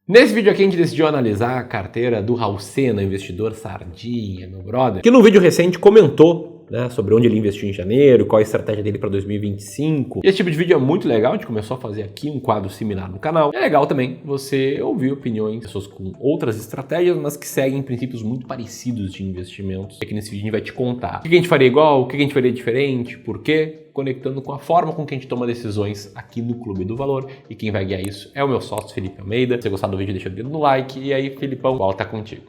Nesse vídeo aqui a gente decidiu analisar a carteira do Raul Sena, investidor sardinha, meu brother, que no vídeo recente comentou, né, sobre onde ele investiu em janeiro, qual a estratégia dele para 2025. E esse tipo de vídeo é muito legal, a gente começou a fazer aqui um quadro similar no canal. É legal também você ouvir opiniões de pessoas com outras estratégias, mas que seguem princípios muito parecidos de investimentos. Aqui nesse vídeo a gente vai te contar o que a gente faria igual, o que a gente faria diferente, por quê, conectando com a forma com que a gente toma decisões aqui no Clube do Valor. E quem vai guiar isso é o meu sócio, Felipe Almeida. Se você gostar do vídeo, deixa o dedo no like. E aí, Felipão, a bola tá contigo.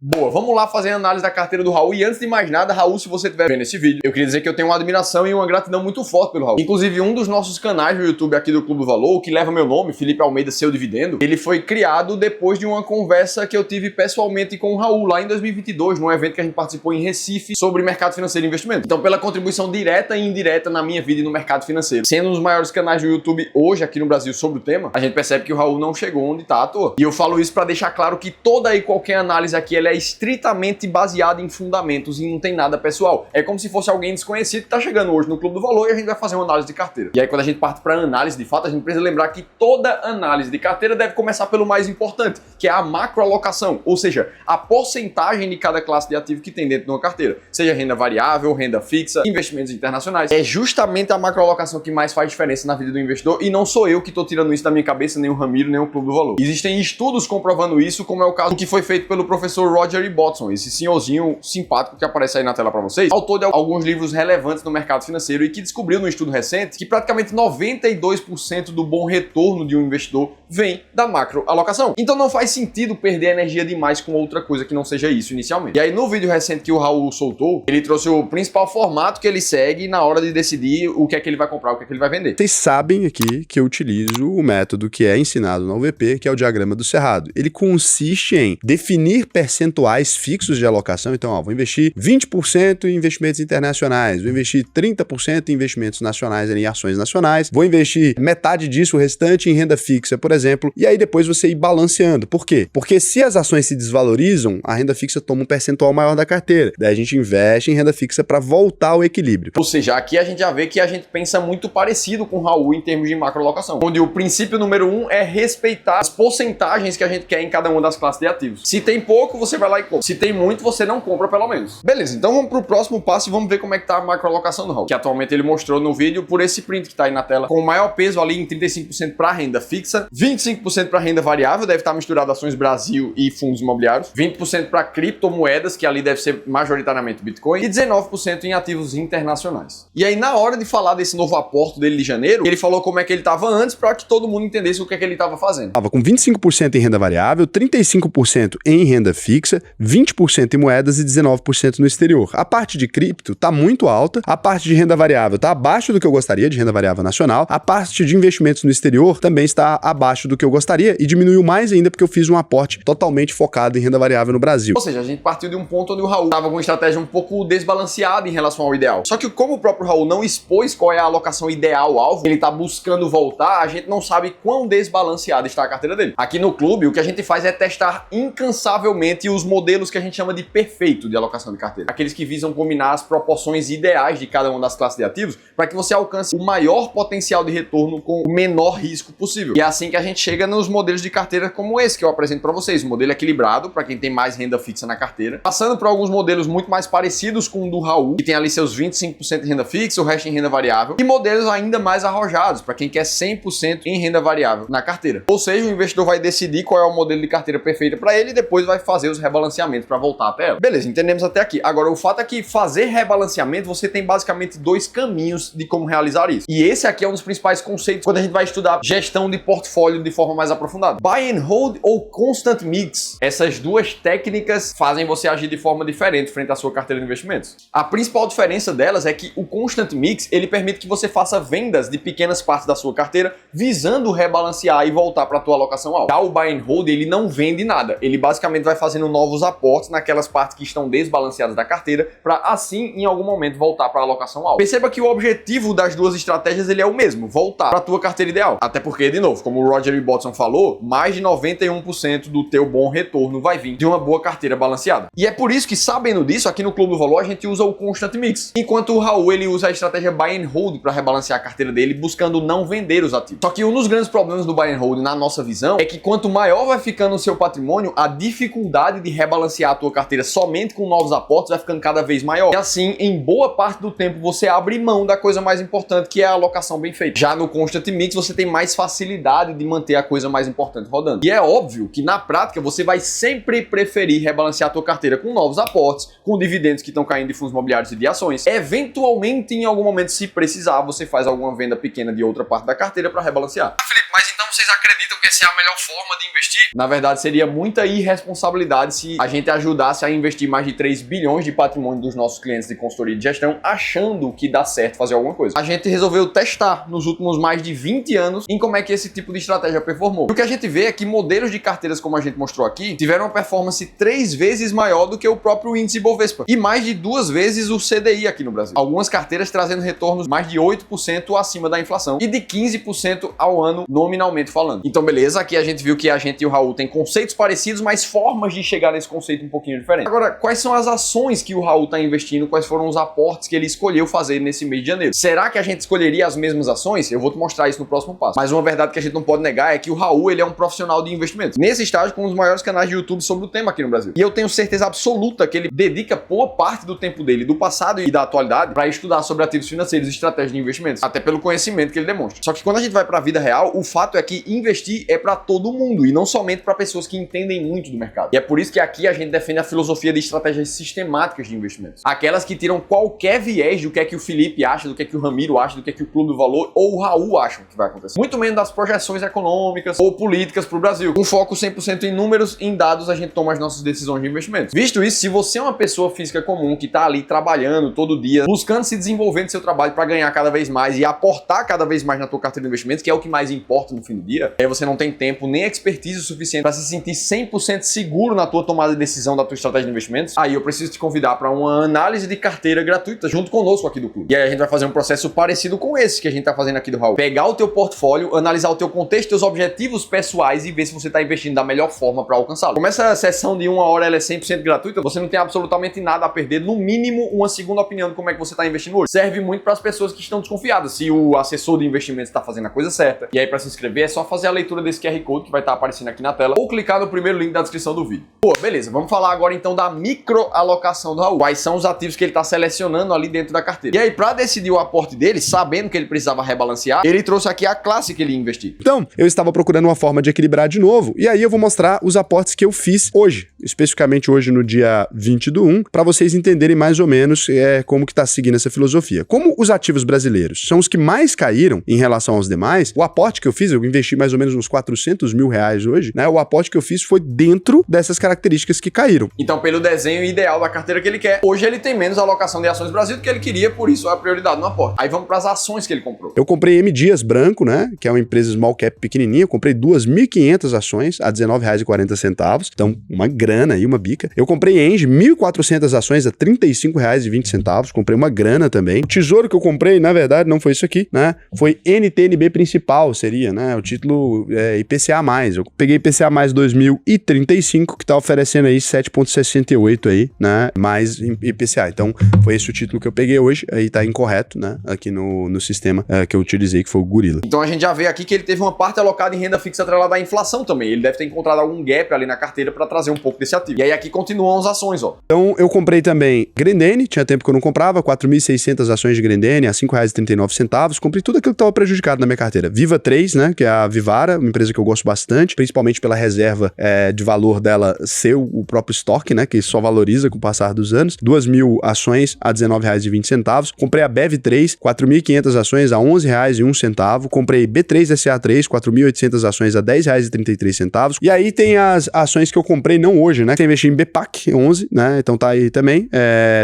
Boa, vamos lá fazer a análise da carteira do Raul. E antes de mais nada, Raul, se você estiver vendo esse vídeo, eu queria dizer que eu tenho uma admiração e uma gratidão muito forte pelo Raul. Inclusive, um dos nossos canais no YouTube aqui do Clube do Valor, que leva meu nome, Felipe Almeida Seu Dividendo, ele foi criado depois de uma conversa que eu tive pessoalmente com o Raul lá em 2022, num evento que a gente participou em Recife sobre mercado financeiro e investimento. Então, pela contribuição direta e indireta na minha vida e no mercado financeiro, sendo um dos maiores canais do YouTube hoje aqui no Brasil sobre o tema, a gente percebe que o Raul não chegou onde tá à toa. E eu falo isso para deixar claro que toda e qualquer análise aqui ela é estritamente baseada em fundamentos e não tem nada pessoal. É como se fosse alguém desconhecido que tá chegando hoje no Clube do Valor e a gente vai fazer uma análise de carteira. E aí quando a gente parte para análise de fato, a gente precisa lembrar que toda análise de carteira deve começar pelo mais importante, que é a macroalocação, ou seja, a porcentagem de cada classe de ativo que tem dentro de uma carteira, seja renda variável, renda fixa, investimentos internacionais. É justamente a macroalocação que mais faz diferença na vida do investidor e não sou eu que tô tirando isso da minha cabeça, nem o Ramiro, nem o Clube do Valor. Existem estudos comprovando isso, como é o caso que foi feito pelo professor Roger Ibbotson, esse senhorzinho simpático que aparece aí na tela para vocês, autor de alguns livros relevantes no mercado financeiro e que descobriu num estudo recente que praticamente 92% do bom retorno de um investidor vem da macroalocação. Então não faz sentido perder energia demais com outra coisa que não seja isso inicialmente. E aí no vídeo recente que o Raul soltou, ele trouxe o principal formato que ele segue na hora de decidir o que é que ele vai comprar, o que é que ele vai vender. Vocês sabem aqui que eu utilizo o método que é ensinado na UVP, que é o diagrama do Cerrado. Ele consiste em definir percentuais fixos de alocação. Então, vou investir 20% em investimentos internacionais, vou investir 30% em investimentos nacionais, em ações nacionais, vou investir metade disso, o restante em renda fixa, por exemplo, e aí depois você ir balanceando. Por quê? Porque se as ações se desvalorizam, a renda fixa toma um percentual maior da carteira. Daí a gente investe em renda fixa para voltar ao equilíbrio. Ou seja, aqui a gente já vê que a gente pensa muito parecido com o Raul em termos de macroalocação, onde o princípio número 1 é respeitar as porcentagens que a gente quer em cada uma das classes de ativos. Se tem pouco, você vai lá e compra. Se tem muito, você não compra pelo menos. Beleza, então vamos pro próximo passo e vamos ver como é que tá a macroalocação do Raul, que atualmente ele mostrou no vídeo por esse print que tá aí na tela, com o maior peso ali em 35% para renda fixa, 25% para renda variável, deve estar misturado ações Brasil e fundos imobiliários, 20% para criptomoedas, que ali deve ser majoritariamente Bitcoin, e 19% em ativos internacionais. E aí na hora de falar desse novo aporte dele de janeiro, ele falou como é que ele tava antes para que todo mundo entendesse o que é que ele tava fazendo. Tava com 25% em renda variável, 35% em renda fixa, 20% em moedas e 19% no exterior. A parte de cripto tá muito alta, a parte de renda variável tá abaixo do que eu gostaria de renda variável nacional, a parte de investimentos no exterior também está abaixo do que eu gostaria e diminuiu mais ainda porque eu fiz um aporte totalmente focado em renda variável no Brasil. Ou seja, a gente partiu de um ponto onde o Raul tava com uma estratégia um pouco desbalanceada em relação ao ideal. Só que como o próprio Raul não expôs qual é a alocação ideal alvo, ele tá buscando voltar, a gente não sabe quão desbalanceada está a carteira dele. Aqui no clube, o que a gente faz é testar incansavelmente os modelos que a gente chama de perfeito de alocação de carteira. Aqueles que visam combinar as proporções ideais de cada uma das classes de ativos para que você alcance o maior potencial de retorno com o menor risco possível. E é assim que a gente chega nos modelos de carteira como esse que eu apresento para vocês. Um modelo equilibrado para quem tem mais renda fixa na carteira. Passando por alguns modelos muito mais parecidos com o do Raul, que tem ali seus 25% em renda fixa, o resto em renda variável. E modelos ainda mais arrojados para quem quer 100% em renda variável na carteira. Ou seja, o investidor vai decidir qual é o modelo de carteira perfeita para ele e depois vai fazer os rebalanceamentos para voltar até ela. Beleza, entendemos até aqui. Agora, o fato é que fazer rebalanceamento, você tem basicamente dois caminhos de como realizar isso. E esse aqui é um dos principais conceitos quando a gente vai estudar gestão de portfólio de forma mais aprofundada. Buy and hold ou constant mix. Essas duas técnicas fazem você agir de forma diferente frente à sua carteira de investimentos. A principal diferença delas é que o constant mix, ele permite que você faça vendas de pequenas partes da sua carteira visando rebalancear e voltar para a tua alocação alta. Já o buy and hold, ele não vende nada. Ele basicamente vai fazendo novos aportes aportes naquelas partes que estão desbalanceadas da carteira, para assim, em algum momento, voltar para a alocação alta. Perceba que o objetivo das duas estratégias ele é o mesmo, voltar para a tua carteira ideal. Até porque, de novo, como o Roger Ibbotson falou, mais de 91% do teu bom retorno vai vir de uma boa carteira balanceada. E é por isso que, sabendo disso, aqui no Clube do Valor a gente usa o Constant Mix, enquanto o Raul ele usa a estratégia Buy and Hold para rebalancear a carteira dele, buscando não vender os ativos. Só que um dos grandes problemas do Buy and Hold, na nossa visão, é que quanto maior vai ficando o seu patrimônio, a dificuldade de rebalancear a tua carteira somente com novos aportes vai ficando cada vez maior. E assim, em boa parte do tempo, você abre mão da coisa mais importante, que é a alocação bem feita. Já no Constant Mix, você tem mais facilidade de manter a coisa mais importante rodando. E é óbvio que, na prática, você vai sempre preferir rebalancear a tua carteira com novos aportes, com dividendos que estão caindo de fundos imobiliários e de ações. Eventualmente, em algum momento, se precisar, você faz alguma venda pequena de outra parte da carteira para rebalancear. Felipe, mas então vocês acreditam que essa é a melhor forma de investir? Na verdade, seria muita irresponsabilidade se a gente ajudasse a investir mais de 3 bilhões de patrimônio dos nossos clientes de consultoria de gestão achando que dá certo fazer alguma coisa. A gente resolveu testar nos últimos mais de 20 anos em como é que esse tipo de estratégia performou. E o que a gente vê é que modelos de carteiras como a gente mostrou aqui tiveram uma performance 3 vezes maior do que o próprio índice Bovespa e mais de 2 vezes o CDI aqui no Brasil. Algumas carteiras trazendo retornos mais de 8% acima da inflação e de 15% ao ano nominalmente falando. Então beleza, aqui a gente viu que a gente e o Raul tem conceitos parecidos, mas formas de chegar nesse conceito um pouquinho diferente. Agora, quais são as ações que o Raul está investindo? Quais foram os aportes que ele escolheu fazer nesse mês de janeiro? Será que a gente escolheria as mesmas ações? Eu vou te mostrar isso no próximo passo. Mas uma verdade que a gente não pode negar é que o Raul ele é um profissional de investimento. Nesse estágio, com os maiores canais de YouTube sobre o tema aqui no Brasil. E eu tenho certeza absoluta que ele dedica boa parte do tempo dele, do passado e da atualidade, para estudar sobre ativos financeiros e estratégias de investimentos. Até pelo conhecimento que ele demonstra. Só que quando a gente vai para a vida real, o fato é que investir é para todo mundo e não somente para pessoas que entendem muito do mercado. E é por isso que aqui a gente defende a filosofia de estratégias sistemáticas de investimentos. Aquelas que tiram qualquer viés do que é que o Felipe acha, do que é que o Ramiro acha, do que é que o Clube do Valor ou o Raul acham que vai acontecer. Muito menos das projeções econômicas ou políticas para o Brasil. Um foco 100% em números, em dados, a gente toma as nossas decisões de investimentos. Visto isso, se você é uma pessoa física comum que está ali trabalhando todo dia, buscando se desenvolver no seu trabalho para ganhar cada vez mais e aportar cada vez mais na tua carteira de investimentos, que é o que mais importa no fim do dia, aí você não tem tempo nem expertise suficiente para se sentir 100% seguro na tua tomada de decisão da tua estratégia de investimentos, aí eu preciso te convidar para uma análise de carteira gratuita junto conosco aqui do clube. E aí a gente vai fazer um processo parecido com esse que a gente tá fazendo aqui do Raul. Pegar o teu portfólio, analisar o teu contexto, teus objetivos pessoais e ver se você tá investindo da melhor forma para alcançá-lo. Como essa sessão de 1 hora ela é 100% gratuita, você não tem absolutamente nada a perder, no mínimo uma segunda opinião de como é que você tá investindo hoje. Serve muito para as pessoas que estão desconfiadas, se o assessor de investimentos está fazendo a coisa certa. E aí para se inscrever é só fazer a leitura desse QR Code que vai estar aparecendo aqui na tela ou clicar no primeiro link da descrição do vídeo. Pô, beleza, vamos falar agora então da microalocação do Raul. Quais são os ativos que ele está selecionando ali dentro da carteira. E aí, para decidir o aporte dele, sabendo que ele precisava rebalancear, ele trouxe aqui a classe que ele ia investir. Então, eu estava procurando uma forma de equilibrar de novo, e aí eu vou mostrar os aportes que eu fiz hoje, especificamente hoje no dia 20/1, para vocês entenderem mais ou menos como que tá seguindo essa filosofia. Como os ativos brasileiros são os que mais caíram em relação aos demais, o aporte que eu fiz, eu investi mais ou menos uns 400 mil reais hoje, né? O aporte que eu fiz foi dentro dessas características que caíram. Então, pelo desenho ideal da carteira que ele quer, hoje ele tem menos alocação de ações Brasil do que ele queria, por isso é a prioridade no aporte. Aí vamos para as ações que ele comprou. Eu comprei M Dias Branco, né? Que é uma empresa small cap pequenininha. Eu comprei 2.500 ações a R$19,40. Então, uma grana aí, uma bica. Eu comprei Engie, 1.400 ações a R$35,20. Comprei uma grana também. O tesouro que eu comprei, na verdade, não foi isso aqui, né? Foi NTNB Principal, seria, né? O título IPCA+. Eu peguei IPCA+ 2035, que tá oferecendo aí 7,68 aí, né? Mais IPCA. Então, foi esse o título que eu peguei hoje. Aí tá incorreto, né? Aqui no sistema que eu utilizei, que foi o Gorilla. Então, a gente já vê aqui que ele teve uma parte alocada em renda fixa atrelada à inflação também. Ele deve ter encontrado algum gap ali na carteira para trazer um pouco desse ativo. E aí aqui continuam as ações, ó. Então, eu comprei também Grendene, tinha tempo que eu não comprava, 4.600 ações de Grendene a R$5,39. Comprei tudo aquilo que estava prejudicado na minha carteira. Viva 3, né? Que é a Vivara, uma empresa que eu gosto bastante, principalmente pela reserva de valor dela ser o próprio estoque, né? Que só valoriza com o passar dos anos. 2.000 ações a R$19,20. Comprei a BEV3, 4.500 ações a R$11,01. Comprei B3SA3, 4.800 ações a R$10,33. E aí tem as ações que eu comprei não hoje, né? Que eu investi em BPAC 11, né? Então tá aí também.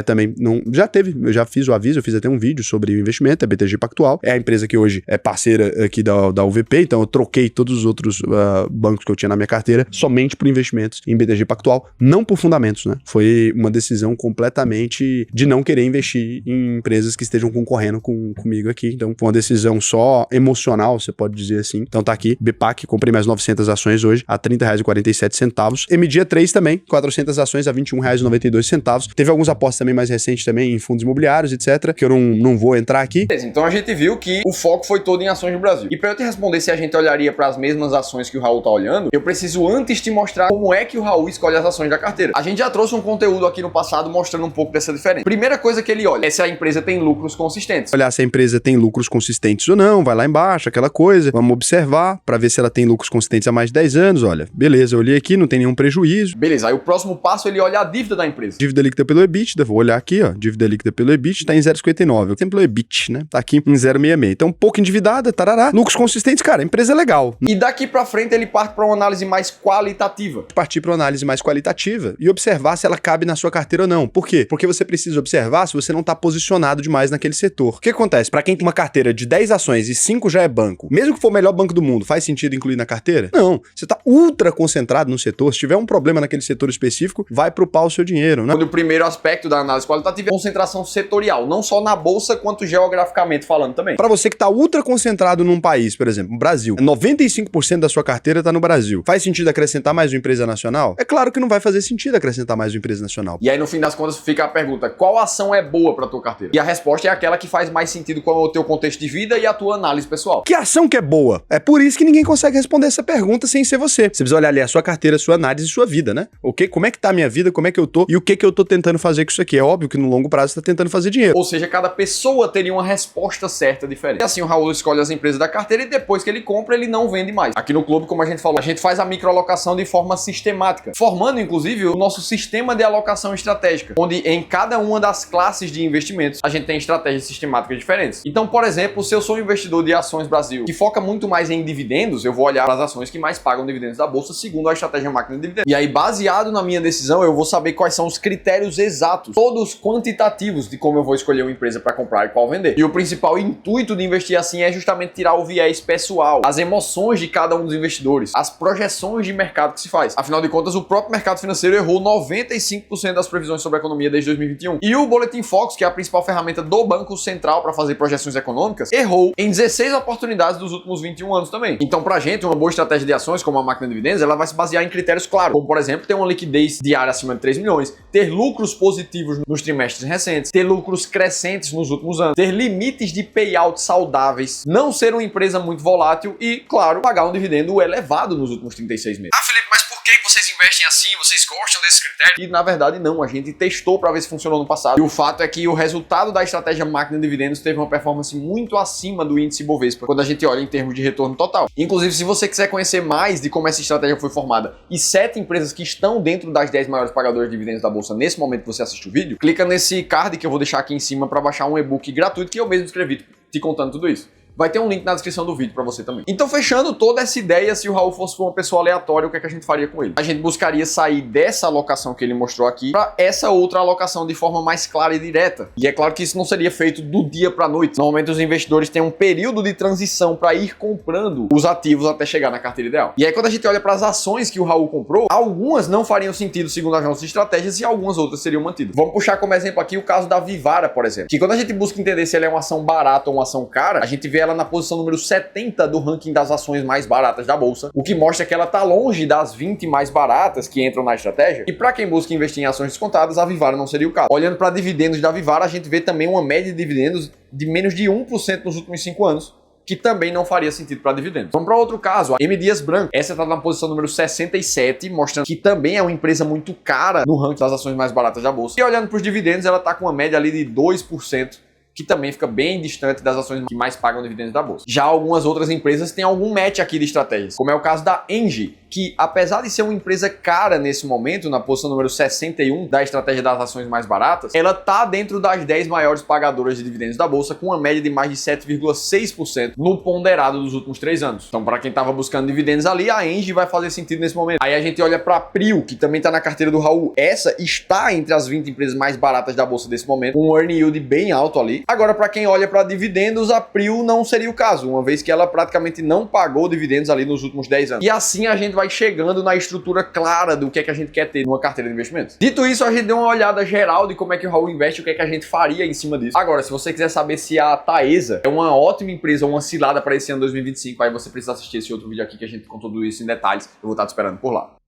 Também não, já teve, eu já fiz o aviso, eu fiz até um vídeo sobre o investimento, a BTG Pactual. É a empresa que hoje é parceira aqui da UVP, então eu troquei todos os outros bancos que eu tinha na minha carteira somente por investimentos em BTG Pactual. não por fundamentos, né? Foi uma decisão completamente de não querer investir em empresas que estejam concorrendo comigo aqui. Então, foi uma decisão só emocional, você pode dizer assim. Então, tá aqui, BPAC, comprei mais 900 ações hoje, a R$ 30,47. Emidia 3 também, 400 ações a R$ 21,92. Teve alguns apostas também mais recentes também em fundos imobiliários, etc, que eu não vou entrar aqui. Então, a gente viu que o foco foi todo em ações do Brasil. E para eu te responder se a gente olharia para as mesmas ações que o Raul tá olhando, eu preciso antes te mostrar como é que o Raul escolhe as ações da carteira. A gente já trouxe um conteúdo aqui no passado mostrando um pouco dessa diferença. Primeira coisa que ele olha é se a empresa tem lucros consistentes. Olhar se a empresa tem lucros consistentes ou não, vai lá embaixo, aquela coisa. Vamos observar para ver se ela tem lucros consistentes há mais de 10 anos. Olha, beleza, eu olhei aqui, não tem nenhum prejuízo. Beleza, aí o próximo passo ele olha a dívida da empresa. Dívida líquida pelo EBITDA, vou olhar aqui, ó, dívida líquida pelo EBITDA tá em 0,59. Sempre pelo EBIT, né? Tá aqui em 0,66. Então, pouco endividada, tarará. Lucros consistentes, cara, a empresa é legal. E daqui pra frente ele parte pra uma análise mais qualitativa. Partir pra uma análise mais qualitativa e observar se ela cabe na sua carteira ou não. Por quê? Porque você precisa observar se você não tá posicionado demais naquele setor. O que acontece? Pra quem tem uma carteira de 10 ações e 5 já é banco, mesmo que for o melhor banco do mundo, faz sentido incluir na carteira? Não. Você tá ultra concentrado no setor. Se tiver um problema naquele setor específico, vai pro pau o seu dinheiro, né? Quando o primeiro aspecto da análise qualitativa é concentração setorial, não só na bolsa, quanto geograficamente falando também. Pra você que tá ultra concentrado num país, por exemplo, no Brasil, 95% da sua carteira tá no Brasil. Faz sentido acrescentar mais uma empresa nacional? É claro que não vai fazer sentido acrescentar mais uma empresa nacional. E aí, no fim das contas, fica a pergunta: qual ação é boa pra tua carteira? E a resposta é aquela que faz mais sentido com o teu contexto de vida e a tua análise pessoal. Que ação que é boa? É por isso que ninguém consegue responder essa pergunta sem ser você. Você precisa olhar ali a sua carteira, a sua análise e sua vida, né? Como é que tá a minha vida, como é que eu tô e o que eu tô tentando fazer com isso aqui. É óbvio que no longo prazo você tá tentando fazer dinheiro. Ou seja, cada pessoa teria uma resposta certa diferente. E assim o Raul escolhe as empresas da carteira e depois que ele compra, ele não vende mais. Aqui no clube, como a gente falou, a gente faz a microalocação de forma sistemática, formando inclusive o nosso sistema de alocação estratégica, onde em cada uma das classes de investimentos a gente tem estratégias sistemáticas diferentes. Então, por exemplo, se eu sou um investidor de ações Brasil que foca muito mais em dividendos, eu vou olhar para as ações que mais pagam dividendos da bolsa segundo a estratégia máquina de dividendos. E aí, baseado na minha decisão, eu vou saber quais são os critérios exatos, todos quantitativos, de como eu vou escolher uma empresa para comprar e qual vender. E o principal intuito de investir assim é justamente tirar o viés pessoal, as emoções de cada um dos investidores, as projeções de mercado que se faz. Afinal de contas, o próprio mercado financeiro errou 95% das previsões sobre a economia desde 2021. E o Boletim Focus, que é a principal ferramenta do Banco Central para fazer projeções econômicas, errou em 16 oportunidades dos últimos 21 anos também. Então, pra gente, uma boa estratégia de ações, como a máquina de dividendos, ela vai se basear em critérios claros, como, por exemplo, ter uma liquidez diária acima de 3 milhões, ter lucros positivos nos trimestres recentes, ter lucros crescentes nos últimos anos, ter limites de payout saudáveis, não ser uma empresa muito volátil e, claro, pagar um dividendo elevado nos últimos 36 meses. Ah, Felipe, mas por que vocês investem assim? Vocês gostam desses critérios? E na verdade não, a gente testou para ver se funcionou no passado. E o fato é que o resultado da estratégia máquina de dividendos teve uma performance muito acima do índice Bovespa, quando a gente olha em termos de retorno total. Inclusive, se você quiser conhecer mais de como essa estratégia foi formada e 7 empresas que estão dentro das 10 maiores pagadoras de dividendos da bolsa nesse momento que você assiste o vídeo, clica nesse card que eu vou deixar aqui em cima para baixar um e-book gratuito que eu mesmo escrevi te contando tudo isso. Vai ter um link na descrição do vídeo pra você também. Então, fechando toda essa ideia, se o Raul fosse uma pessoa aleatória, o que é que a gente faria com ele? A gente buscaria sair dessa alocação que ele mostrou aqui pra essa outra alocação de forma mais clara e direta. E é claro que isso não seria feito do dia pra noite. Normalmente os investidores têm um período de transição pra ir comprando os ativos até chegar na carteira ideal. E aí quando a gente olha para as ações que o Raul comprou, algumas não fariam sentido segundo as nossas estratégias e algumas outras seriam mantidas. Vamos puxar como exemplo aqui o caso da Vivara, por exemplo. Que quando a gente busca entender se ela é uma ação barata ou uma ação cara, a gente vê ela na posição número 70 do ranking das ações mais baratas da bolsa, o que mostra que ela está longe das 20 mais baratas que entram na estratégia. E para quem busca investir em ações descontadas, a Vivara não seria o caso. Olhando para dividendos da Vivara, a gente vê também uma média de dividendos de menos de 1% nos últimos 5 anos, que também não faria sentido para dividendos. Vamos para outro caso, a M. Dias Branco. Essa está na posição número 67, mostrando que também é uma empresa muito cara no ranking das ações mais baratas da bolsa. E olhando para os dividendos, ela está com uma média ali de 2%, que também fica bem distante das ações que mais pagam dividendos da bolsa. Já algumas outras empresas têm algum match aqui de estratégias, como é o caso da Engie, que apesar de ser uma empresa cara nesse momento, na posição número 61 da estratégia das ações mais baratas, ela tá dentro das 10 maiores pagadoras de dividendos da bolsa, com uma média de mais de 7,6% no ponderado dos últimos 3 anos. Então, para quem tava buscando dividendos ali, a Engie vai fazer sentido nesse momento. Aí a gente olha para a Prio, que também tá na carteira do Raul. Essa está entre as 20 empresas mais baratas da bolsa desse momento, com um earn yield bem alto ali. Agora, para quem olha para dividendos, a Prio não seria o caso, uma vez que ela praticamente não pagou dividendos ali nos últimos 10 anos. E assim a gente vai chegando na estrutura clara do que é que a gente quer ter numa carteira de investimentos. Dito isso, a gente deu uma olhada geral de como é que o Raul investe, o que é que a gente faria em cima disso. Agora, se você quiser saber se a Taesa é uma ótima empresa ou uma cilada para esse ano 2025, aí você precisa assistir esse outro vídeo aqui que a gente contou tudo isso em detalhes. Eu vou estar te esperando por lá.